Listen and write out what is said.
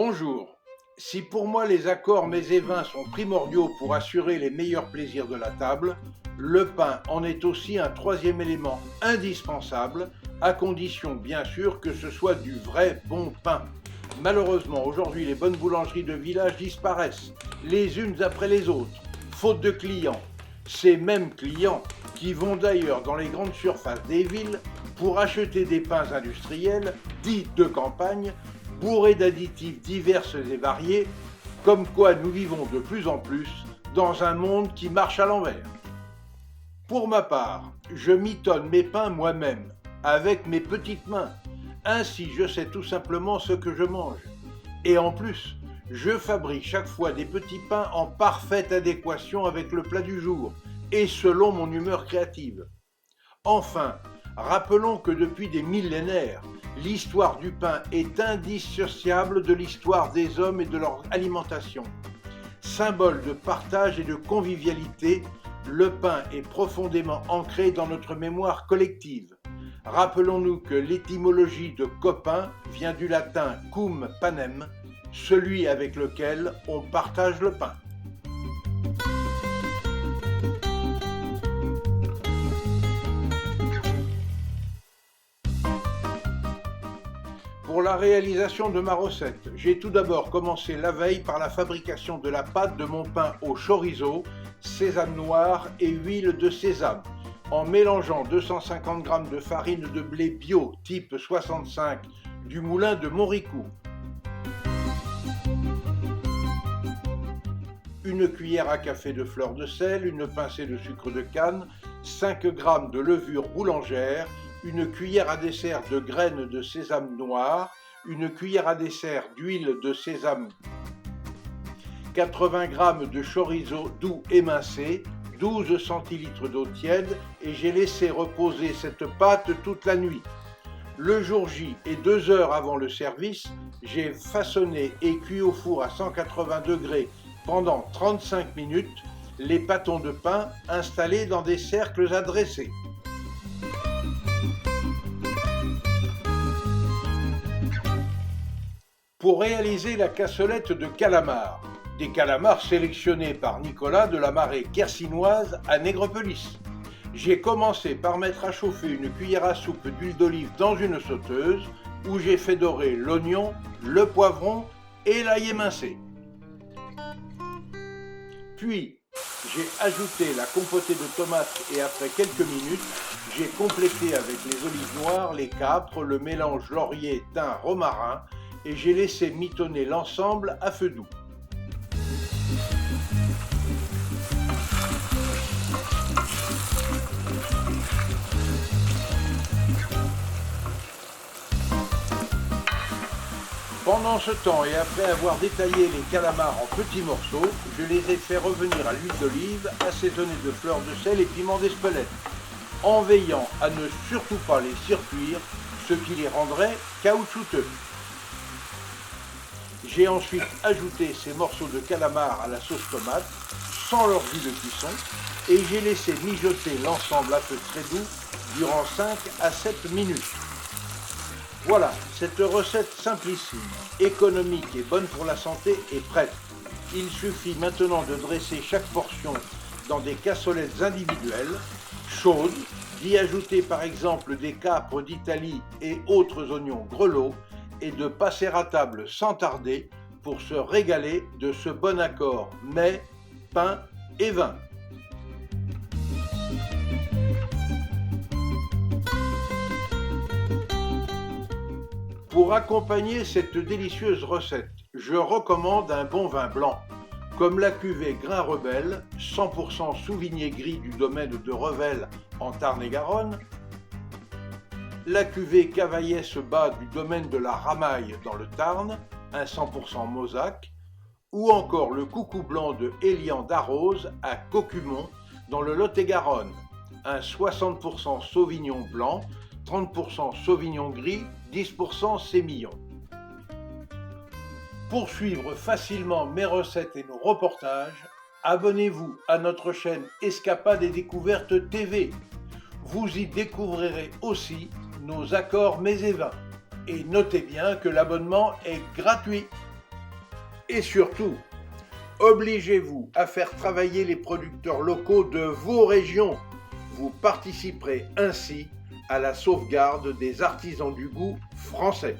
Bonjour. Si pour moi les accords mets et vins sont primordiaux pour assurer les meilleurs plaisirs de la table, le pain en est aussi un troisième élément indispensable, à condition bien sûr que ce soit du vrai bon pain. Malheureusement, aujourd'hui, les bonnes boulangeries de village disparaissent, les unes après les autres, faute de clients. Ces mêmes clients qui vont d'ailleurs dans les grandes surfaces des villes pour acheter des pains industriels, dits de campagne, bourrés d'additifs divers et variés, comme quoi nous vivons de plus en plus dans un monde qui marche à l'envers. Pour ma part, je mitonne mes pains moi-même, avec mes petites mains. Ainsi, je sais tout simplement ce que je mange. Et en plus, je fabrique chaque fois des petits pains en parfaite adéquation avec le plat du jour et selon mon humeur créative. Enfin, rappelons que depuis des millénaires, l'histoire du pain est indissociable de l'histoire des hommes et de leur alimentation. Symbole de partage et de convivialité, le pain est profondément ancré dans notre mémoire collective. Rappelons-nous que l'étymologie de copain vient du latin cum panem, celui avec lequel on partage le pain. Pour la réalisation de ma recette, j'ai tout d'abord commencé la veille par la fabrication de la pâte de mon pain au chorizo, sésame noir et huile de sésame, en mélangeant 250 g de farine de blé bio type 65 du moulin de Montricou, une cuillère à café de fleur de sel, une pincée de sucre de canne, 5 g de levure boulangère, une cuillère à dessert de graines de sésame noir, une cuillère à dessert d'huile de sésame, 80 g de chorizo doux émincé, 12 centilitres d'eau tiède et j'ai laissé reposer cette pâte toute la nuit. Le jour J et 2 heures avant le service, j'ai façonné et cuit au four à 180 degrés pendant 35 minutes les pâtons de pain installés dans des cercles adressés. Pour réaliser la cassolette de calamars, des calamars sélectionnés par Nicolas de la marée Quercinoise à Nègrepelisse. J'ai commencé par mettre à chauffer une cuillère à soupe d'huile d'olive dans une sauteuse où j'ai fait dorer l'oignon, le poivron et l'ail émincé. Puis, j'ai ajouté la compotée de tomates et après quelques minutes, j'ai complété avec les olives noires, les capres, le mélange laurier, thym, romarin et j'ai laissé mitonner l'ensemble à feu doux. Pendant ce temps et après avoir détaillé les calamars en petits morceaux, je les ai fait revenir à l'huile d'olive, assaisonnée de fleurs de sel et piment d'Espelette, en veillant à ne surtout pas les circuire, ce qui les rendrait caoutchouteux. J'ai ensuite ajouté ces morceaux de calamar à la sauce tomate, sans leur jus de cuisson, et j'ai laissé mijoter l'ensemble à feu très doux durant 5 à 7 minutes. Voilà, cette recette simplissime, économique et bonne pour la santé est prête. Il suffit maintenant de dresser chaque portion dans des cassolettes individuelles, chaudes, d'y ajouter par exemple des capres d'Italie et autres oignons grelots et de passer à table sans tarder pour se régaler de ce bon accord mets, pain et vin. Pour accompagner cette délicieuse recette, je recommande un bon vin blanc, comme la cuvée Grain Rebelle, 100% Souvigné gris du domaine de Revel en Tarn-et-Garonne, la cuvée Cavaillès Bas du domaine de la Ramaille dans le Tarn, un 100% Mozac, ou encore le Coucou Blanc de Élian d'Arrose à Cocumont dans le Lot-et-Garonne, un 60% Sauvignon blanc, 30% Sauvignon gris, 10% Sémillon. Pour suivre facilement mes recettes et nos reportages, abonnez-vous à notre chaîne Escapades et Découvertes TV. Vous y découvrirez aussi nos accords mets et vins. Et notez bien que l'abonnement est gratuit. Et surtout, obligez-vous à faire travailler les producteurs locaux de vos régions. Vous participerez ainsi à la sauvegarde des artisans du goût français.